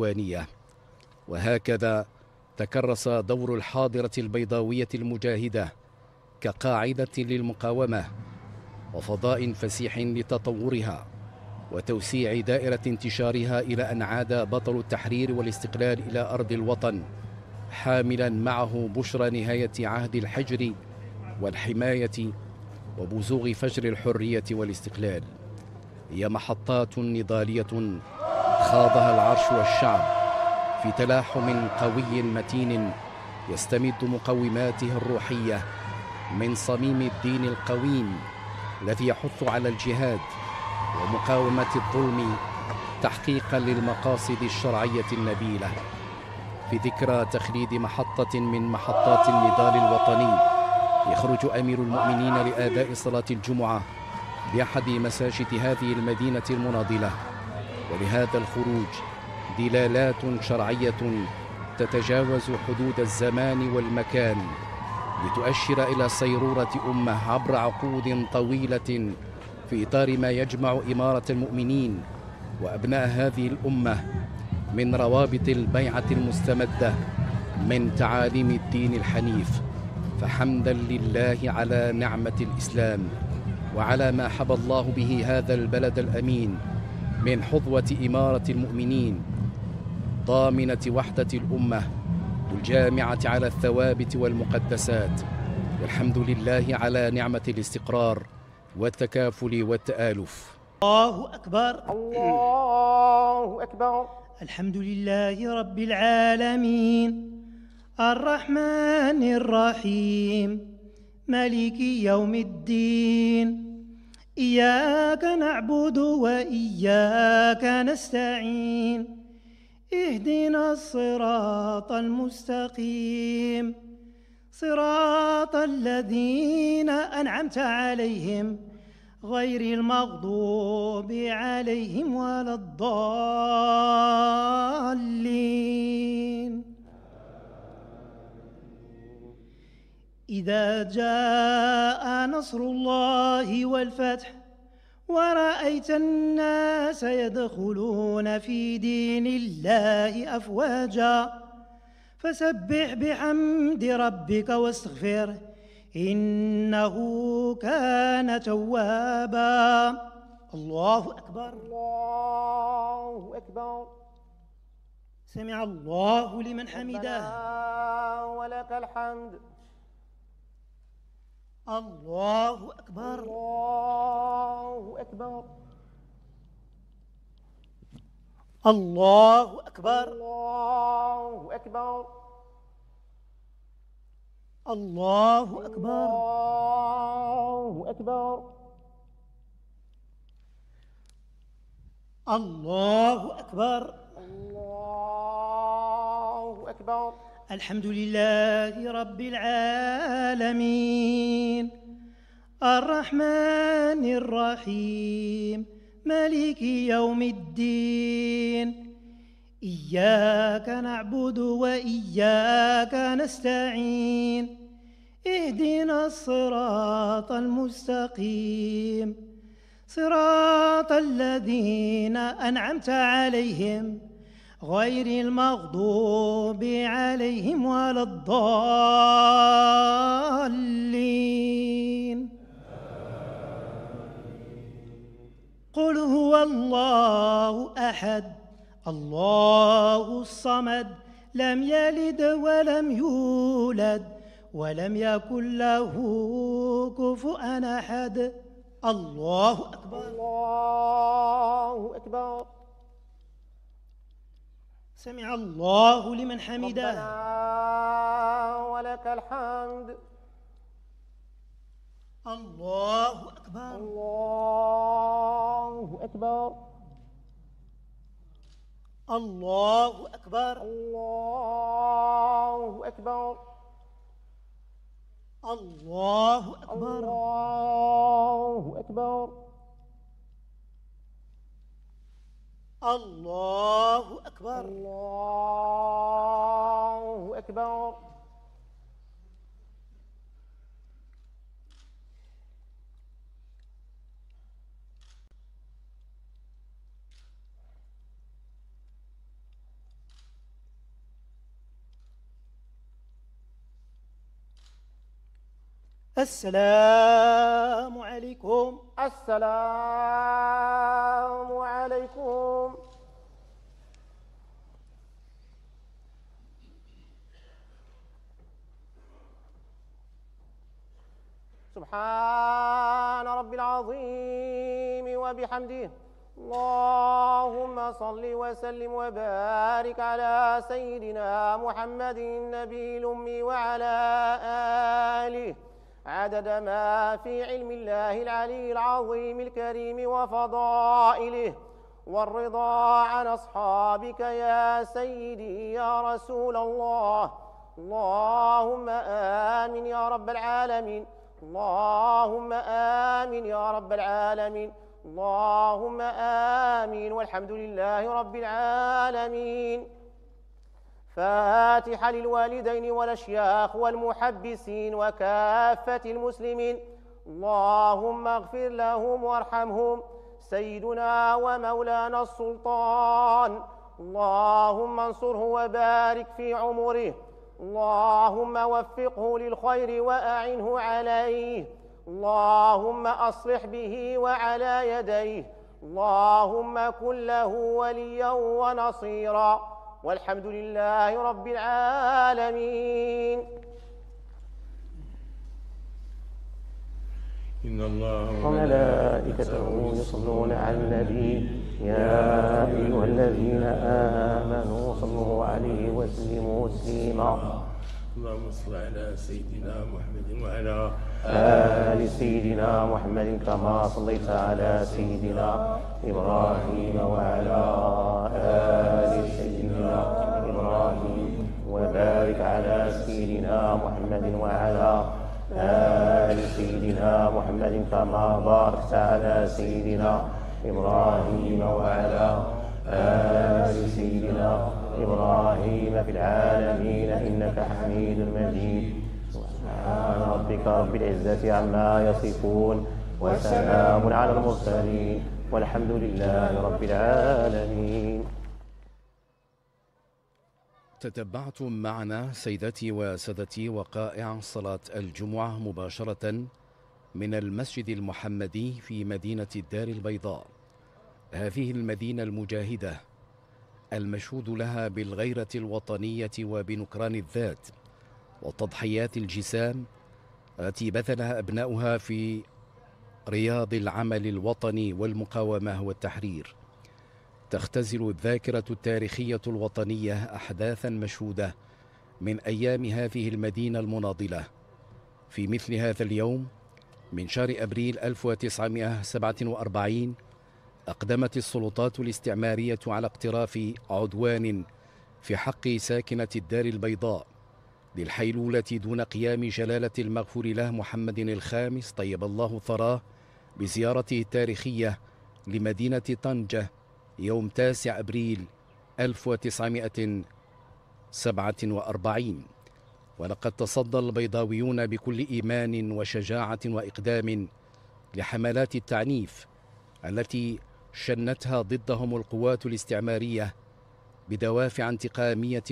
الديوانية. وهكذا تكرس دور الحاضرة البيضاوية المجاهدة كقاعدة للمقاومة وفضاء فسيح لتطورها وتوسيع دائرة انتشارها، إلى أن عاد بطل التحرير والاستقلال إلى أرض الوطن حاملا معه بشرى نهاية عهد الحجر والحماية وبزوغ فجر الحرية والاستقلال. هي محطات نضالية خاضها العرش والشعب في تلاحم قوي متين يستمد مقوماته الروحية من صميم الدين القويم الذي يحث على الجهاد ومقاومة الظلم تحقيقا للمقاصد الشرعية النبيلة. في ذكرى تخليد محطة من محطات النضال الوطني يخرج أمير المؤمنين لأداء صلاة الجمعة بأحد مساجد هذه المدينة المناضلة، ولهذا الخروج دلالات شرعية تتجاوز حدود الزمان والمكان لتؤشر إلى صيرورة أمة عبر عقود طويلة في إطار ما يجمع إمارة المؤمنين وأبناء هذه الأمة من روابط البيعة المستمدة من تعاليم الدين الحنيف. فحمدا لله على نعمة الإسلام وعلى ما حبى الله به هذا البلد الأمين من حظوة إمارة المؤمنين ضامنة وحدة الأمة الجامعة على الثوابت والمقدسات. والحمد لله على نعمة الاستقرار والتكافل والتآلف. الله أكبر، الله أكبر. الحمد لله رب العالمين الرحمن الرحيم مالك يوم الدين، إياك نعبد وإياك نستعين، اهدنا الصراط المستقيم، صراط الذين أنعمت عليهم غير المغضوب عليهم ولا الضالين. إذا جاء نصر الله والفتح ورأيت الناس يدخلون في دين الله أفواجا فسبح بحمد ربك واستغفره إنه كان توابا. الله أكبر، الله أكبر. سمع الله لمن حمده، ولك الحمد. الله أكبر، الله أكبر. الله أكبر، الله أكبر. الله أكبر، الله أكبر. الله أكبر، الله أكبر. الحمد لله رب العالمين الرحمن الرحيم مالك يوم الدين، إياك نعبد وإياك نستعين، اهدنا الصراط المستقيم، صراط الذين أنعمت عليهم غير المغضوب عليهم ولا الضالين. قل هو الله أحد الله الصمد لم يلد ولم يولد ولم يكن له كفؤا أحد. الله أكبر، الله أكبر. سمع الله لمن حمده، ربنا ولك الحمد. الله أكبر، الله أكبر. الله أكبر، الله أكبر. الله أكبر، الله أكبر. الله أكبر، الله أكبر. السلام عليكم. السلام عليكم. سبحان رب العظيم وبحمده. اللهم صل وسلم وبارك على سيدنا محمد النبي الأمي وعلى آله عدد ما في علم الله العلي العظيم الكريم وفضائله، والرضا عن أصحابك يا سيدي يا رسول الله. اللهم آمين يا رب العالمين. اللهم آمين يا رب العالمين. اللهم آمين والحمد لله رب العالمين. فاتحة للوالدين والأشياخ والمحبسين وكافة المسلمين. اللهم اغفر لهم وارحمهم سيدنا ومولانا السلطان. اللهم انصره وبارك في عمره. اللهم وفقه للخير وأعنه عليه. اللهم أصلح به وعلى يديه. اللهم كن له وليا ونصيرا، والحمد لله رب العالمين. إن الله وملائكته يصلون على النبي يا أيها الذين آمنوا صلوا عليه وسلموا تسليما. اللهم صل على سيدنا محمد وعلى آل سيدنا محمد كما صليت على سيدنا إبراهيم وعلى آل سيدنا إبراهيم، وبارك على سيدنا محمد وعلى آل سيدنا محمد كما باركت على سيدنا إبراهيم وعلى آل سيدنا إبراهيم في العالمين إنك حميد مجيد. سبحان ربك رب العزة عما يصفون وسلام على المرسلين والحمد لله رب العالمين. تتبعتم معنا سيدتي وسادتي وقائع صلاة الجمعة مباشرة من المسجد المحمدي في مدينة الدار البيضاء، هذه المدينة المجاهدة المشهود لها بالغيرة الوطنية وبنكران الذات وتضحيات الجسام التي بذلها أبناؤها في رياض العمل الوطني والمقاومة والتحرير. تختزل الذاكرة التاريخية الوطنية أحداثا مشهودة من أيام هذه المدينة المناضلة. في مثل هذا اليوم من شهر أبريل 1947 أقدمت السلطات الاستعمارية على اقتراف عدوان في حق ساكنة الدار البيضاء للحيلولة دون قيام جلالة المغفور له محمد الخامس طيب الله ثراه بزيارته التاريخية لمدينة طنجة يوم 9 أبريل 1947. ولقد تصدى البيضاويون بكل إيمان وشجاعة وإقدام لحملات التعنيف التي شنتها ضدهم القوات الاستعمارية بدوافع انتقامية